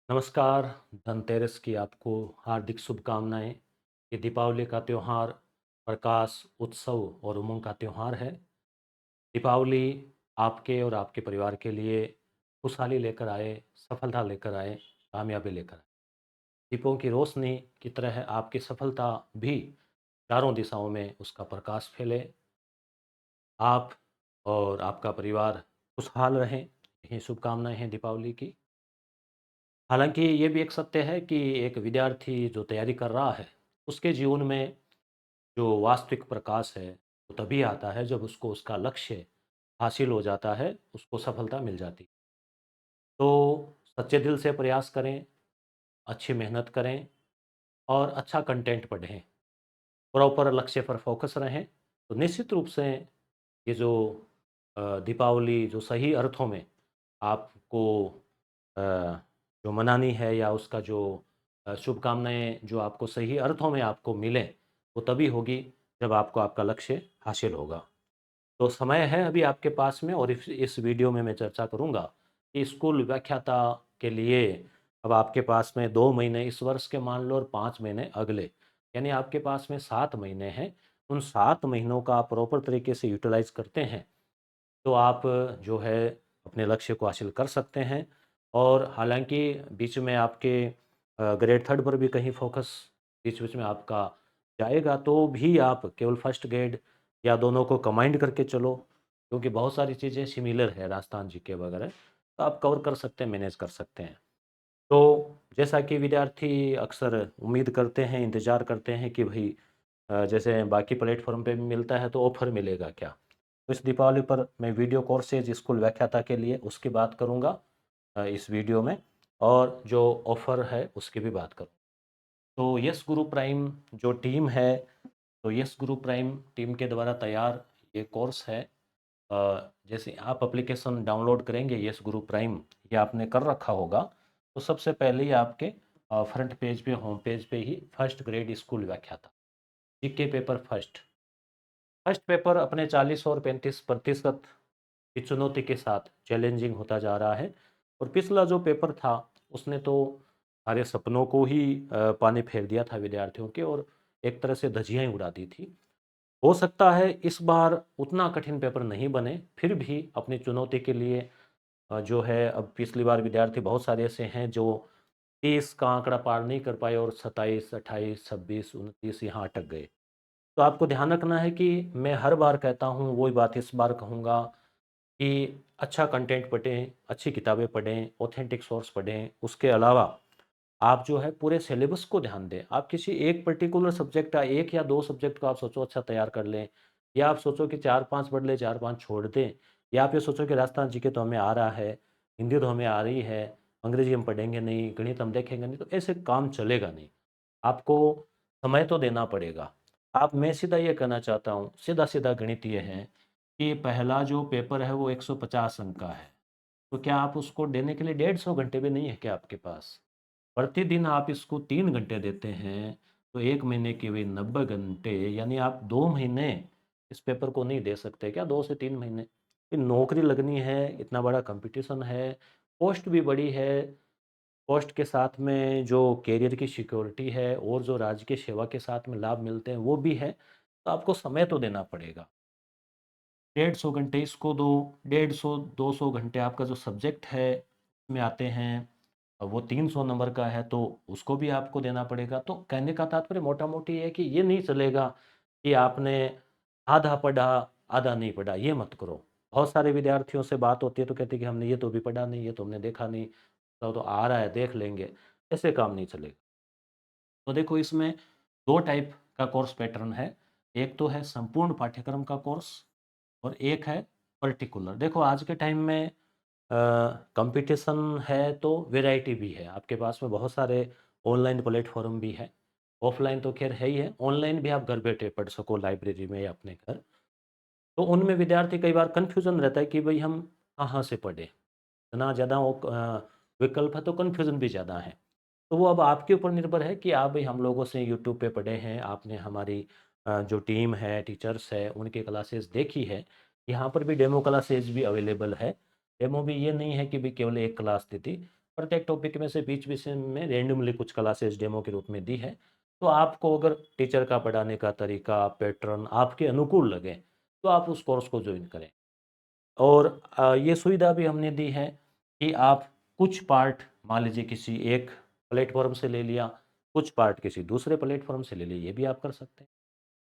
नमस्कार। धनतेरस की आपको हार्दिक शुभकामनाएं। ये दीपावली का त्यौहार प्रकाश, उत्सव और उमंग का त्यौहार है। दीपावली आपके और आपके परिवार के लिए खुशहाली लेकर आए, सफलता लेकर आए, कामयाबी लेकर आए। दीपों की रोशनी की तरह आपकी सफलता भी चारों दिशाओं में उसका प्रकाश फैले। आप और आपका परिवार खुशहाल रहें, यही शुभकामनाएं हैं दीपावली की। हालाँकि ये भी एक सत्य है कि एक विद्यार्थी जो तैयारी कर रहा है, उसके जीवन में जो वास्तविक प्रकाश है, वो तभी आता है जब उसको उसका लक्ष्य हासिल हो जाता है, उसको सफलता मिल जाती है। तो सच्चे दिल से प्रयास करें, अच्छी मेहनत करें और अच्छा कंटेंट पढ़ें, प्रॉपर लक्ष्य पर फोकस रहें, तो निश्चित रूप से ये जो दीपावली जो सही अर्थों में आपको अ, जो मनानी है या उसका जो शुभकामनाएँ जो आपको सही अर्थों में आपको मिलें, वो तभी होगी जब आपको आपका लक्ष्य हासिल होगा। तो समय है अभी आपके पास में और इस वीडियो में मैं चर्चा करूँगा कि स्कूल व्याख्याता के लिए अब आपके पास में 2 महीने इस वर्ष के मान लो और 5 महीने अगले, यानी आपके पास में 7 महीने हैं। उन 7 महीनों का आप प्रॉपर तरीके से यूटिलाइज़ करते हैं, तो आप जो है अपने लक्ष्य को हासिल कर सकते हैं। और हालाँकि बीच में आपके ग्रेड थर्ड पर भी कहीं फोकस बीच-बीच में आपका जाएगा, तो भी आप केवल फर्स्ट ग्रेड या दोनों को कंबाइंड करके चलो, क्योंकि बहुत सारी चीज़ें सिमिलर है राजस्थान जीके वगैरह, तो आप कवर कर सकते हैं, मैनेज कर सकते हैं। तो जैसा कि विद्यार्थी अक्सर उम्मीद करते हैं, इंतज़ार करते हैं कि भई जैसे बाकी प्लेटफ़ॉर्म पे भी मिलता है तो ऑफ़र मिलेगा क्या? तो इस दीपावली पर मैं वीडियो कोर्सेज़ स्कूल व्याख्याता के लिए उसकी बात करूँगा इस वीडियो में, और जो ऑफ़र है उसकी भी बात करूँ। तो यस गुरु प्राइम जो टीम है, तो यस गुरु प्राइम टीम के द्वारा तैयार ये कोर्स है। जैसे आप एप्लीकेशन डाउनलोड करेंगे यस गुरु प्राइम, ये आपने कर रखा होगा, तो सबसे पहले ही आपके फ्रंट पेज पे, होम पेज पे ही फर्स्ट ग्रेड स्कूल व्याख्याता GK paper first. First paper अपने 40 और 35% की चुनौती के साथ चैलेंजिंग होता जा रहा है। और पिछला जो पेपर था उसने तो हमारे सपनों को ही पानी फेर दिया था विद्यार्थियों के, और एक तरह से धज्जियां ही उड़ा दी थी। हो सकता है इस बार उतना कठिन पेपर नहीं बने, फिर भी अपनी चुनौती के लिए जो है, अब पिछली बार विद्यार्थी बहुत सारे ऐसे हैं जो 30 का आंकड़ा पार नहीं कर पाए और 27, 28, 26, 29 यहाँ अटक गए। तो आपको ध्यान रखना है कि मैं हर बार कहता हूँ, वही बात इस बार कहूँगा कि अच्छा कंटेंट पढ़ें, अच्छी किताबें पढ़ें, ऑथेंटिक सोर्स पढ़ें। उसके अलावा आप जो है पूरे सिलेबस को ध्यान दें। आप किसी एक पर्टिकुलर सब्जेक्ट का 1 या 2 सब्जेक्ट को आप सोचो अच्छा तैयार कर लें, या आप सोचो कि 4-5 पढ़ लें, 4-5 छोड़ दें, या आप ये सोचो कि राजस्थान जीके तो हमें आ रहा है, हिंदी तो हमें आ रही है, अंग्रेजी हम पढ़ेंगे नहीं, गणित हम देखेंगे नहीं, तो ऐसे काम चलेगा नहीं। आपको समय तो देना पड़ेगा। आप मैं सीधा ये कहना चाहता हूँ, सीधा-सीधा गणित ये है कि पहला जो पेपर है वो 150 अंक का है। तो क्या आप उसको देने के लिए 150 घंटे भी नहीं है क्या आपके पास? प्रतिदिन आप इसको 3 घंटे देते हैं, तो 1 महीने के भी 90 घंटे, यानी आप 2 महीने इस पेपर को नहीं दे सकते क्या? 2 से 3 महीने। फिर नौकरी लगनी है, इतना बड़ा कॉम्पिटिशन है, पोस्ट भी बड़ी है, पोस्ट के साथ में जो करियर की सिक्योरिटी है और जो राजकीय सेवा के साथ में लाभ मिलते हैं वो भी है, तो आपको समय तो देना पड़ेगा। 150 घंटे इसको दो, 150 200 घंटे आपका जो सब्जेक्ट है में आते हैं, वो 300 नंबर का है, तो उसको भी आपको देना पड़ेगा। तो कहने का तात्पर्य मोटा-मोटी ये है कि ये नहीं चलेगा कि आपने आधा पढ़ा, आधा नहीं पढ़ा, ये मत करो। बहुत सारे विद्यार्थियों से बात होती है तो कहते हैं कि हमने ये तो अभी पढ़ा नहीं, ये तो हमने देखा नहीं, तो आ रहा है देख लेंगे, ऐसे काम नहीं चलेगा। तो देखो इसमें 2 टाइप का कोर्स पैटर्न है। एक तो है संपूर्ण पाठ्यक्रम का कोर्स और एक है पर्टिकुलर। देखो आज के टाइम में कंपटीशन है तो वैरायटी भी है। आपके पास में बहुत सारे ऑनलाइन प्लेटफ़ॉर्म भी है। ऑफ़लाइन तो ख़ैर है ही है, ऑनलाइन भी आप घर बैठे पढ़ सको लाइब्रेरी में या अपने घर। तो उनमें विद्यार्थी कई बार कन्फ्यूज़न रहता है कि भई हम कहाँ से पढ़ें? इतना ज़्यादा वो विकल्प है तो कन्फ्यूज़न भी ज़्यादा है। तो वो अब आपके ऊपर निर्भर है कि आप, भई हम लोगों से यूट्यूब पे पढ़े हैं, आपने हमारी जो टीम है, टीचर्स है, उनकी क्लासेस देखी है। यहाँ पर भी डेमो क्लासेस भी अवेलेबल है। डेमो भी ये नहीं है कि भई केवल एक क्लास दी थी। प्रत्येक टॉपिक में से बीच बीच में रेंडमली कुछ क्लासेस डेमो के रूप में दी है। तो आपको अगर टीचर का पढ़ाने का तरीका, पैटर्न आपके अनुकूल लगे, तो आप उस कोर्स को ज्वाइन करें। और ये सुविधा भी हमने दी है कि आप कुछ पार्ट मान लीजिए किसी एक प्लेटफॉर्म से ले लिया, कुछ पार्ट किसी दूसरे प्लेटफॉर्म से ले लिया, ये भी आप कर सकते हैं।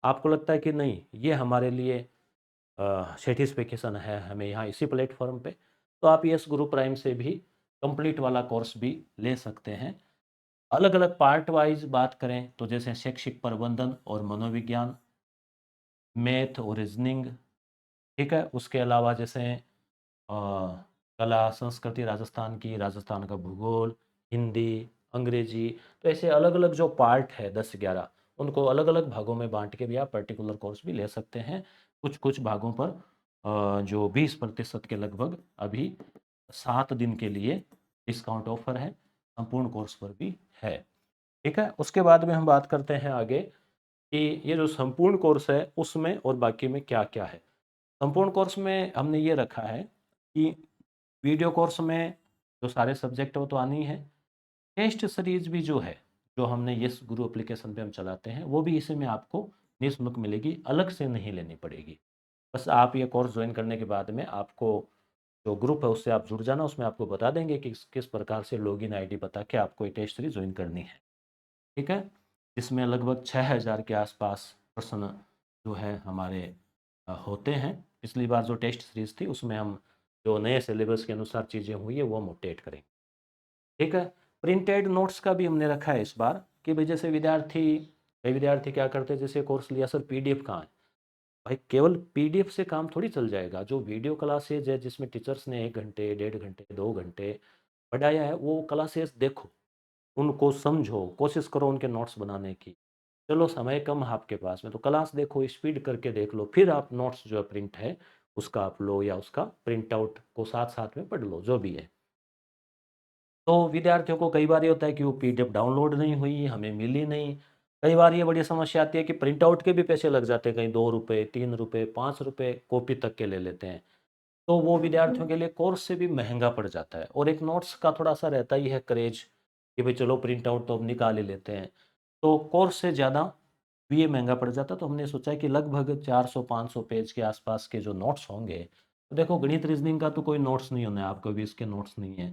आपको लगता है कि नहीं, ये हमारे लिए सेटिस्फिकेशन है हमें यहाँ इसी प्लेटफॉर्म पे, तो आप यस गुरु प्राइम से भी कंप्लीट वाला कोर्स भी ले सकते हैं। अलग अलग पार्ट वाइज बात करें तो जैसे शैक्षिक प्रबंधन और मनोविज्ञान, मैथ और रीजनिंग, ठीक है। उसके अलावा जैसे कला संस्कृति राजस्थान की, राजस्थान का भूगोल, हिंदी, अंग्रेजी, तो ऐसे अलग अलग जो पार्ट है 10-11, उनको अलग अलग भागों में बांट के भी आप पर्टिकुलर कोर्स भी ले सकते हैं। कुछ कुछ भागों पर जो 20% के लगभग अभी 7 दिन के लिए डिस्काउंट ऑफर है, संपूर्ण कोर्स पर भी है, ठीक है। उसके बाद में हम बात करते हैं आगे कि ये जो संपूर्ण कोर्स है उसमें और बाकी में क्या क्या है। संपूर्ण कोर्स में हमने ये रखा है कि वीडियो कोर्स में जो सारे सब्जेक्ट वो तो आनी ही है। टेस्ट सीरीज भी जो है, जो हमने यस गुरु एप्लीकेशन पे हम चलाते हैं, वो भी इसी में आपको निःशुल्क मिलेगी, अलग से नहीं लेनी पड़ेगी। बस आप ये कोर्स ज्वाइन करने के बाद में आपको जो ग्रुप है उससे आप जुड़ जाना, उसमें आपको बता देंगे कि किस प्रकार से लॉगिन आईडी बता के आपको ये टेस्ट सीरीज ज्वाइन करनी है, ठीक है। इसमें लगभग 6000 के आसपास प्रश्न जो है हमारे होते हैं। पिछली बार जो टेस्ट सीरीज थी उसमें हम जो नए सिलेबस के अनुसार चीज़ें हुई है वो हम अपडेट करेंगे, ठीक है। प्रिंटेड नोट्स का भी हमने रखा है इस बार कि भाई जैसे कई विद्यार्थी क्या करते हैं, जैसे कोर्स लिया सर पीडीएफ कहाँ है। भाई केवल पीडीएफ से काम थोड़ी चल जाएगा। जो वीडियो क्लासेज है जिसमें टीचर्स ने 1 घंटे, 1.5 घंटे, 2 घंटे पढ़ाया है, वो क्लासेस देखो, उनको समझो, कोशिश करो उनके नोट्स बनाने की। चलो समय कम है आपके पास में तो क्लास देखो, स्पीड करके देख लो, फिर आप नोट्स जो है प्रिंट है उसका आप लो या उसका प्रिंट आउट को साथ साथ में पढ़ लो, जो भी है। तो विद्यार्थियों को कई बार ये होता है कि वो पीडीएफ डाउनलोड नहीं हुई, हमें मिली नहीं। कई बार ये बड़ी समस्या आती है कि प्रिंट आउट के भी पैसे लग जाते हैं, कहीं 2 रुपये, 3 रुपये, 5 रुपये कॉपी तक के ले लेते हैं। तो वो विद्यार्थियों के लिए कोर्स से भी महंगा पड़ जाता है। और एक नोट्स का थोड़ा सा रहता ही है क्रेज कि भाई चलो प्रिंट आउट तो अब निकाल ही लेते हैं, तो कोर्स से ज़्यादा भी ये महंगा पड़ जाता। तो हमने सोचा है कि लगभग 400-500 पेज के आसपास के जो नोट्स होंगे, तो देखो गणित रीजनिंग का तो कोई नोट्स नहीं होना है, आपको भी इसके नोट्स नहीं है।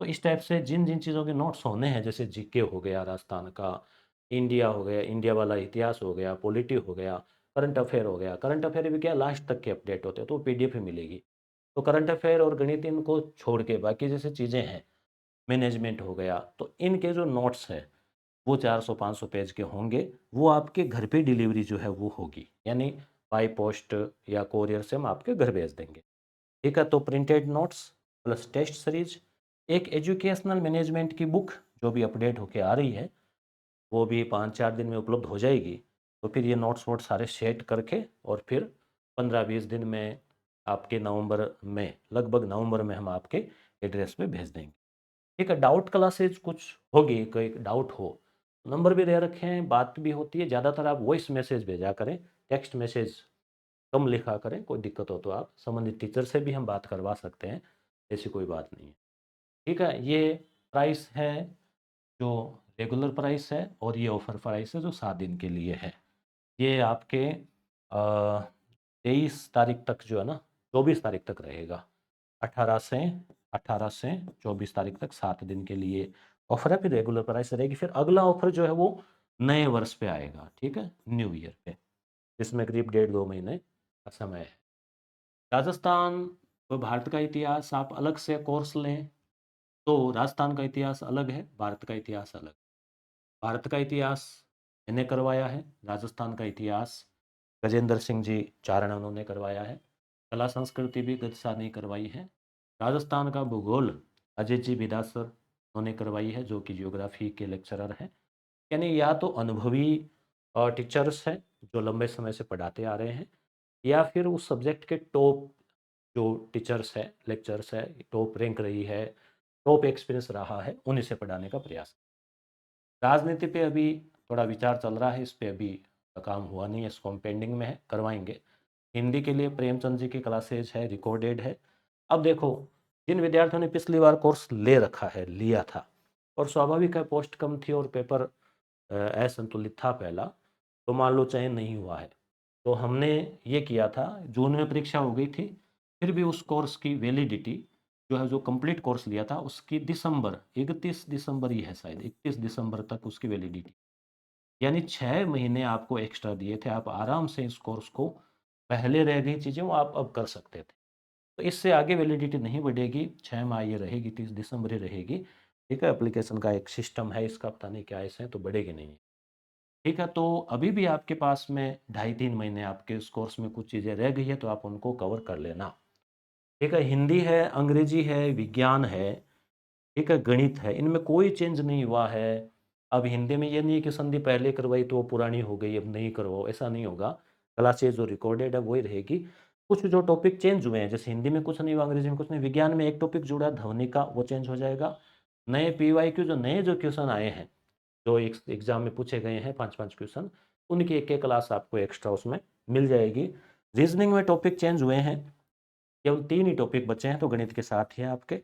तो इस टाइप से जिन जिन चीज़ों के नोट्स होने हैं, जैसे जीके हो गया राजस्थान का, इंडिया हो गया, इंडिया वाला इतिहास हो गया, पॉलिटी हो गया, करंट अफेयर हो गया। करंट अफेयर भी क्या लास्ट तक के अपडेट होते हैं, तो पीडीएफ ही मिलेगी। तो करंट अफेयर और गणित इनको छोड़ के बाकी जैसे चीज़ें हैं, मैनेजमेंट हो गया, तो इनके जो नोट्स हैं वो 400-500 पेज के होंगे। वो आपके घर पे डिलीवरी जो है वो होगी, यानी बाई पोस्ट या कोरियर से हम आपके घर भेज देंगे, ठीक है। तो printed notes plus test series, एक एजुकेशनल मैनेजमेंट की बुक जो भी अपडेट होके आ रही है, वो भी 5-4 दिन में उपलब्ध हो जाएगी। तो फिर ये नोट्स वोट्स सारे सेट करके और फिर 15-20 दिन में आपके नवंबर में, लगभग नवंबर में हम आपके एड्रेस पे भेज देंगे, ठीक है। डाउट क्लासेज कुछ होगी, कोई डाउट हो, नंबर भी दे रखे हैं, बात भी होती है। ज़्यादातर आप वॉइस मैसेज भेजा करें, टेक्स्ट मैसेज कम लिखा करें। कोई दिक्कत हो तो आप संबंधित टीचर से भी हम बात करवा सकते हैं, ऐसी कोई बात नहीं है, ठीक है। ये प्राइस है जो रेगुलर प्राइस है, और ये ऑफर प्राइस है जो 7 दिन के लिए है। ये आपके 23 तारीख तक जो है ना, 24 तारीख तक रहेगा। 18 से 24 तारीख तक 7 दिन के लिए ऑफर है, फिर रेगुलर प्राइस रहेगी। फिर अगला ऑफर जो है वो नए वर्ष पे आएगा, ठीक है, न्यू ईयर पे, जिसमें करीब 1.5-2 महीने का समय है। राजस्थान और भारत का इतिहास आप अलग से कोर्स लें तो राजस्थान का इतिहास अलग है, भारत का इतिहास अलग। भारत का इतिहास मैंने करवाया है, राजस्थान का इतिहास गजेंद्र सिंह जी चारण उन्होंने करवाया है, कला संस्कृति भी गत ने करवाई है। राजस्थान का भूगोल अजय जी बिदासर उन्होंने करवाई है, जो कि जियोग्राफी के लेक्चरर हैं। यानी या तो अनुभवी टीचर्स हैं जो लंबे समय से पढ़ाते आ रहे हैं, या फिर उस सब्जेक्ट के टॉप जो टीचर्स है, लेक्चर्स है, टॉप रैंक रही है, टॉप एक्सपीरियंस रहा है, उन्हीं से पढ़ाने का प्रयास। राजनीति पे अभी थोड़ा विचार चल रहा है, इस पे अभी काम हुआ नहीं है, इसको हम पेंडिंग में है, करवाएंगे। हिंदी के लिए प्रेमचंद जी की क्लासेज है, रिकॉर्डेड है। अब देखो जिन विद्यार्थियों ने पिछली बार कोर्स ले रखा है, लिया था, और स्वाभाविक है पोस्ट कम थी और पेपर असंतुलित था पहला, तो मान लो चयन नहीं हुआ है, तो हमने ये किया था, जून में परीक्षा हो गई थी, फिर भी उस कोर्स की वैलिडिटी जो है, जो कंप्लीट कोर्स लिया था उसकी दिसंबर, 31 दिसंबर ही है शायद, 31 दिसंबर तक उसकी वैलिडिटी, यानी 6 महीने आपको एक्स्ट्रा दिए थे, आप आराम से इस कोर्स को, पहले रह गई चीज़ें वो आप अब कर सकते थे। तो इससे आगे वैलिडिटी नहीं बढ़ेगी, 6 माह ये रहेगी, 30 दिसंबर ही रहेगी। ठीक है, एप्लीकेशन का एक सिस्टम है इसका, पता नहीं क्या ऐसे है, तो बढ़ेगी नहीं। ठीक है, तो अभी भी आपके पास में 2.5-3 महीने आपके इस कोर्स में कुछ चीज़ें रह गई है, तो आप उनको कवर कर लेना। ठीक है, हिंदी है, अंग्रेजी है, विज्ञान है, ठीक है, गणित है, इनमें कोई चेंज नहीं हुआ है। अब हिंदी में ये नहीं है कि संधि पहले करवाई तो वो पुरानी हो गई, अब नहीं करवाओ, ऐसा नहीं होगा। क्लासेज जो रिकॉर्डेड है वही रहेगी। कुछ जो टॉपिक चेंज हुए हैं, जैसे हिंदी में कुछ नहीं हुआ, अंग्रेजी में कुछ नहीं, विज्ञान में एक टॉपिक जुड़ा है ध्वनि का, वो चेंज हो जाएगा। नए PYQ जो नए जो क्वेश्चन आए हैं, जो एग्जाम में पूछे गए हैं 5-5 क्वेश्चन, उनकी एक एक क्लास आपको एक्स्ट्रा उसमें मिल जाएगी। रीजनिंग में टॉपिक चेंज हुए हैं, केवल 3 ही टॉपिक बचे हैं, तो गणित के साथ ही है आपके।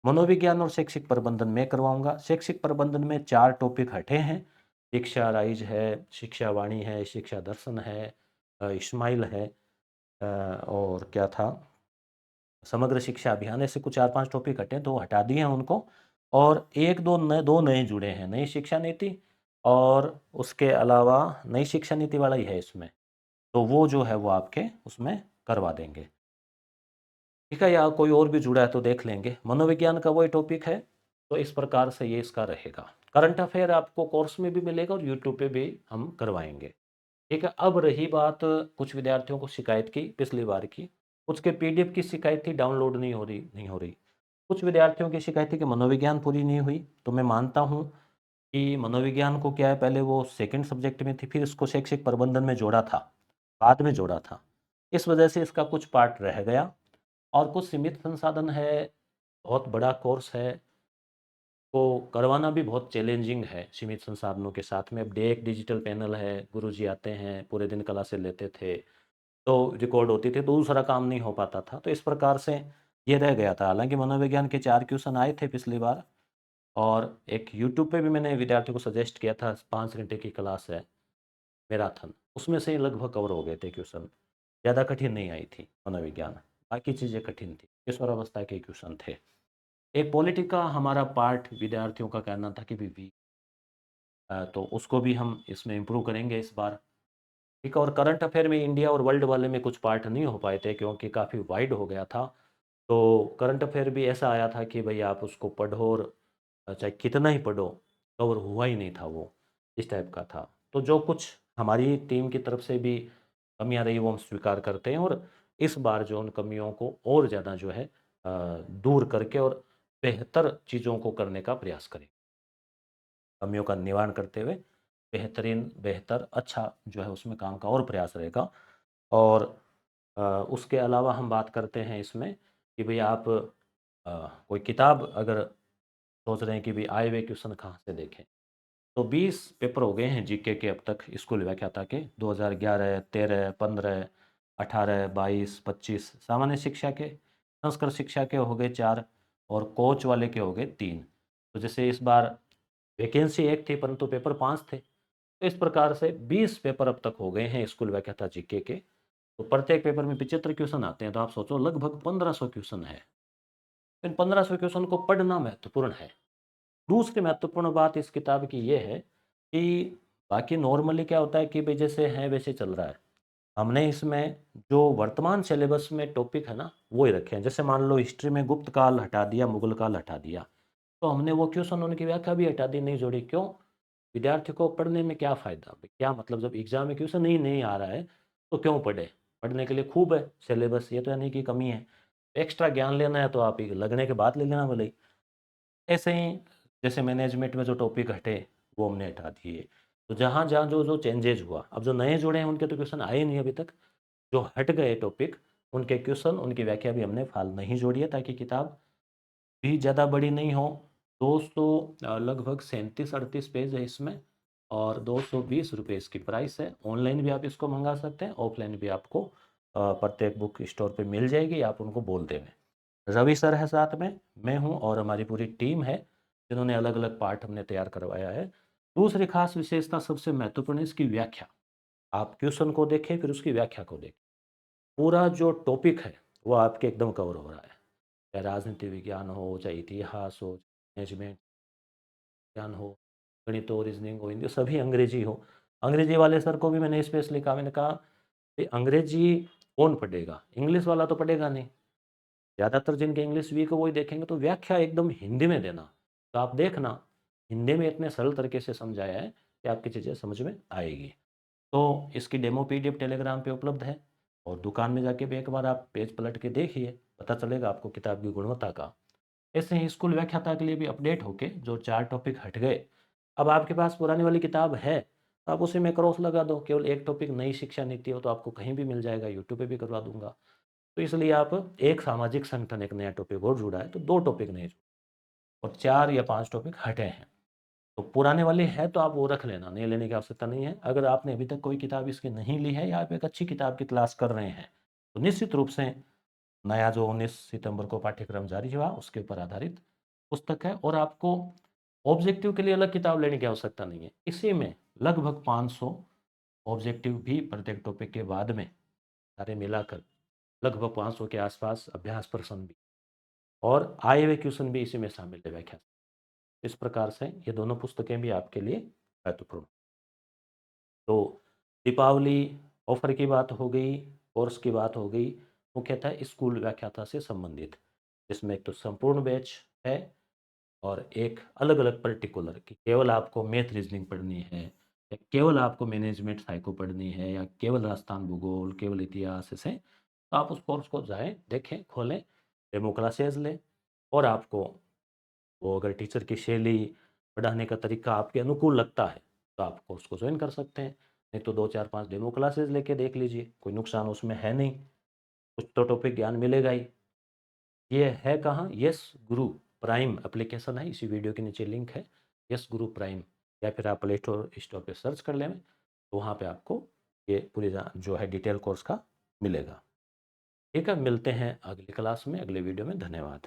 मनोविज्ञान और शैक्षिक प्रबंधन में करवाऊंगा। शैक्षिक प्रबंधन में 4 टॉपिक हटे हैं, शिक्षा राइज है, शिक्षा वाणी है, शिक्षा दर्शन है, इस्माइल है, और क्या था, समग्र शिक्षा अभियान, ऐसे कुछ 4-5 टॉपिक हटे हैं, तो हटा दिए हैं उनको। और एक दो नए जुड़े हैं, नई शिक्षा नीति, और उसके अलावा नई शिक्षा नीति वाला ही है इसमें, तो वो जो है वो आपके उसमें करवा देंगे। ठीक है, या कोई और भी जुड़ा है तो देख लेंगे। मनोविज्ञान का वही टॉपिक है, तो इस प्रकार से ये इसका रहेगा। करंट अफेयर आपको कोर्स में भी मिलेगा और यूट्यूब पे भी हम करवाएंगे। ठीक है, अब रही बात, कुछ विद्यार्थियों को शिकायत की पिछली बार की, उसके PDF की शिकायत थी, डाउनलोड नहीं हो रही। कुछ विद्यार्थियों की शिकायत थी कि मनोविज्ञान पूरी नहीं हुई, तो मैं मानता हूँ कि मनोविज्ञान को क्या है, पहले वो सेकंड सब्जेक्ट में थी, फिर इसको शैक्षिक प्रबंधन में जोड़ा था, बाद में जोड़ा था, इस वजह से इसका कुछ पार्ट रह गया, और कुछ सीमित संसाधन है, बहुत बड़ा कोर्स है, को करवाना भी बहुत चैलेंजिंग है सीमित संसाधनों के साथ में। अब डे एक डिजिटल पैनल है, गुरुजी आते हैं, पूरे दिन क्लासेस लेते थे, तो रिकॉर्ड होती थी, तो दूसरा काम नहीं हो पाता था, तो इस प्रकार से ये रह गया था। हालांकि मनोविज्ञान के 4 क्वेश्चन आए थे पिछली बार, और एक यूट्यूब पे भी मैंने विद्यार्थियों को सजेस्ट किया था, 5 घंटे की क्लास है मैराथन, उसमें से लगभग कवर हो गए थे क्वेश्चन, ज़्यादा कठिन नहीं आई थी मनोविज्ञान, बाकी चीज़ें कठिन थी, किशोरावस्था के क्वेश्चन थे। एक पॉलिटिक का हमारा पार्ट विद्यार्थियों का कहना था कि भी वीक, तो उसको भी हम इसमें इम्प्रूव करेंगे इस बार। ठीक है, और करंट अफेयर में इंडिया और वर्ल्ड वाले में कुछ पार्ट नहीं हो पाए थे, क्योंकि काफ़ी वाइड हो गया था, तो करंट अफेयर भी ऐसा आया था कि भाई आप उसको पढ़ो, और चाहे कितना ही पढ़ो, कवर हुआ ही नहीं था वो, इस टाइप का था। तो जो कुछ हमारी टीम की तरफ से भी कमियां रही वो हम स्वीकार करते हैं, और इस बार जो उन कमियों को और ज़्यादा जो है दूर करके और बेहतर चीज़ों को करने का प्रयास करें, कमियों का निवारण करते हुए बेहतरीन, बेहतर, अच्छा जो है उसमें काम का और प्रयास रहेगा। और उसके अलावा हम बात करते हैं इसमें कि भाई आप कोई किताब अगर सोच रहे हैं कि भाई आए हुए क्वेश्चन कहाँ से देखें, तो 20 पेपर हो गए हैं जीके के अब तक, स्कूल व्याख्याता के, 2011, 13, 15, 18, 22, 25 सामान्य शिक्षा के, संस्कृत शिक्षा के हो गए 4, और कोच वाले के हो गए 3। तो जैसे इस बार वैकेंसी 1 थी परंतु पेपर 5 थे, तो इस प्रकार से 20 पेपर अब तक हो गए हैं स्कूल व्याख्याता जीके के। तो प्रत्येक पेपर में 75 क्वेश्चन आते हैं, तो आप सोचो लगभग 1500 क्वेश्चन है। इन 1500 क्वेश्चन को पढ़ना महत्वपूर्ण है। दूसरी महत्वपूर्ण बात इस किताब की ये है कि बाकी नॉर्मली क्या होता है कि भाई जैसे है वैसे चल रहा है, हमने इसमें जो वर्तमान सिलेबस में टॉपिक है ना वो ही रखे हैं। जैसे मान लो हिस्ट्री में गुप्त काल हटा दिया, मुगल काल हटा दिया, तो हमने वो क्वेश्चन उनकी व्याख्या भी हटा दी, नहीं जोड़ी। क्यों? विद्यार्थी को पढ़ने में क्या फ़ायदा, क्या मतलब, जब एग्जाम में क्वेश्चन ही नहीं आ रहा है तो क्यों पढ़े? पढ़ने के लिए खूब है सिलेबस, ये तो यानी कि कमी है। एक्स्ट्रा ज्ञान लेना है तो आप ये लगने के बाद ले लेना भले ही। ऐसे ही जैसे मैनेजमेंट में जो टॉपिक हटे वो हमने हटा दिए। तो जहाँ जहाँ जो जो चेंजेज हुआ, अब जो नए जुड़े हैं उनके तो क्वेश्चन आए नहीं अभी तक, जो हट गए टॉपिक उनके क्वेश्चन, उनकी व्याख्या भी हमने फाल नहीं जोड़ी है, ताकि किताब भी ज़्यादा बड़ी नहीं हो। 200 लगभग 37-38 पेज है इसमें, और 220 रुपये इसकी प्राइस है। ऑनलाइन भी आप इसको मंगा सकते हैं, ऑफलाइन भी आपको प्रत्येक बुक स्टोर पे मिल जाएगी, आप उनको बोल देंगे। रवि सर है साथ में, मैं हूँ और हमारी पूरी टीम है जिन्होंने अलग अलग पार्ट हमने तैयार करवाया है। दूसरी खास विशेषता सबसे महत्वपूर्ण है इसकी व्याख्या। आप क्वेश्चन को देखें फिर उसकी व्याख्या को देखें। पूरा जो टॉपिक है वो आपके एकदम कवर हो रहा है। चाहे राजनीति विज्ञान हो, चाहे इतिहास हो, मैनेजमेंट विज्ञान हो, गणित हो, रीजनिंग हो, हिंदी, सभी अंग्रेजी हो। अंग्रेजी वाले सर को भी मैंने स्पेशली कहा, मैंने कहा कि अंग्रेजी कौन पढ़ेगा, इंग्लिश वाला तो पढ़ेगा नहीं। ज़्यादातर जिनके इंग्लिश वीक है वही देखेंगे, तो व्याख्या एकदम हिंदी में देना। तो आप देखना, हिंदी में इतने सरल तरीके से समझाया है कि आपकी चीज़ें समझ में आएगी। तो इसकी डेमो पीडीएफ टेलीग्राम पे उपलब्ध है और दुकान में जाके भी एक बार आप पेज पलट के देखिए, पता चलेगा आपको किताब की गुणवत्ता का। ऐसे ही स्कूल व्याख्याता के लिए भी अपडेट होके जो 4 टॉपिक हट गए, अब आपके पास पुरानी वाली किताब है तो आप उसी में क्रॉस लगा दो। केवल एक टॉपिक नई शिक्षा नीति हो तो आपको कहीं भी मिल जाएगा, यूट्यूब पे भी करवा दूंगा। तो इसलिए आप एक सामाजिक संगठन एक नया टॉपिक और जुड़ा है तो 2 टॉपिक नहीं जुड़े और 4 या 5 टॉपिक हटे हैं। तो पुराने वाले हैं तो आप वो रख लेना, नए लेने की आवश्यकता नहीं है। अगर आपने अभी तक कोई किताब इसकी नहीं ली है या आप एक अच्छी किताब की तलाश कर रहे हैं तो निश्चित रूप से नया जो 19 सितंबर को पाठ्यक्रम जारी हुआ उसके ऊपर आधारित पुस्तक है और आपको ऑब्जेक्टिव के लिए अलग किताब लेने की आवश्यकता नहीं है। इसी में लगभग 500 ऑब्जेक्टिव भी प्रत्येक टॉपिक के बाद में सारे मिलाकर लगभग 500 के आसपास अभ्यास प्रश्न भी और आए हुए क्वेश्चन भी इसी में शामिल है व्याख्या। इस प्रकार से ये दोनों पुस्तकें भी आपके लिए महत्वपूर्ण। तो दीपावली ऑफर की बात हो गई, कोर्स की बात हो गई, मुख्यतः स्कूल व्याख्याता से संबंधित, जिसमें एक तो संपूर्ण बैच है और एक अलग अलग पर्टिकुलर कि केवल आपको मैथ रीजनिंग पढ़नी है या केवल आपको मैनेजमेंट साइको पढ़नी है या केवल राजस्थान भूगोल, केवल इतिहास, ऐसे तो आप उस कोर्स को जाएं, देखें, खोलें, डेमो क्लासेस लें और आपको वो अगर टीचर की शैली, पढ़ाने का तरीका आपके अनुकूल लगता है तो आप कोर्स को ज्वाइन कर सकते हैं। नहीं तो 2 4 5 डेमो क्लासेस लेके देख लीजिए, कोई नुकसान उसमें है नहीं, कुछ तो टॉपिक ज्ञान मिलेगा ही। ये है कहाँ, यस गुरु प्राइम एप्लीकेशन है, इसी वीडियो के नीचे लिंक है, यस गुरु प्राइम, या फिर आप प्ले स्टोर पे सर्च कर लें तो वहाँ पे आपको ये पूरी जो है डिटेल कोर्स का मिलेगा। ठीक है, मिलते हैं अगली क्लास में, अगले वीडियो में। धन्यवाद।